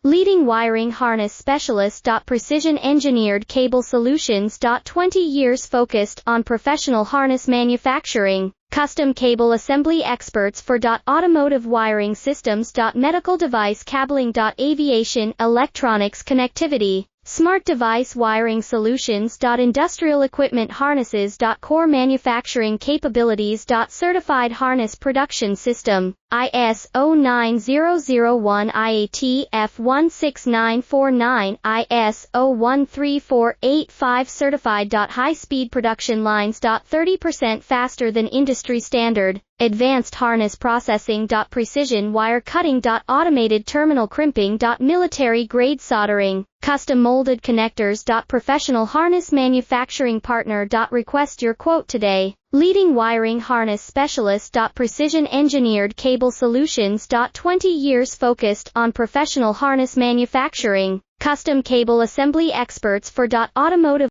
Leading wiring harness specialist. Precision engineered cable solutions. 20 years focused on professional harness manufacturing, custom cable assembly experts for automotive wiring systems. Medical device cabling. Aviation, electronics connectivity, smart device wiring solutions. Industrial equipment harnesses. Core manufacturing capabilities. Certified harness production system, ISO 9001 IAT F16949, ISO 13485 certified. High-speed production lines. 30% faster than industry standard, advanced harness processing. Precision wire cutting. Automated terminal crimping. Military-grade soldering, custom molded connectors. Professional harness manufacturing partner. Request your quote today. Leading wiring harness specialist. Precision engineered cable solutions. 20 years focused on professional harness manufacturing, custom cable assembly experts for automotive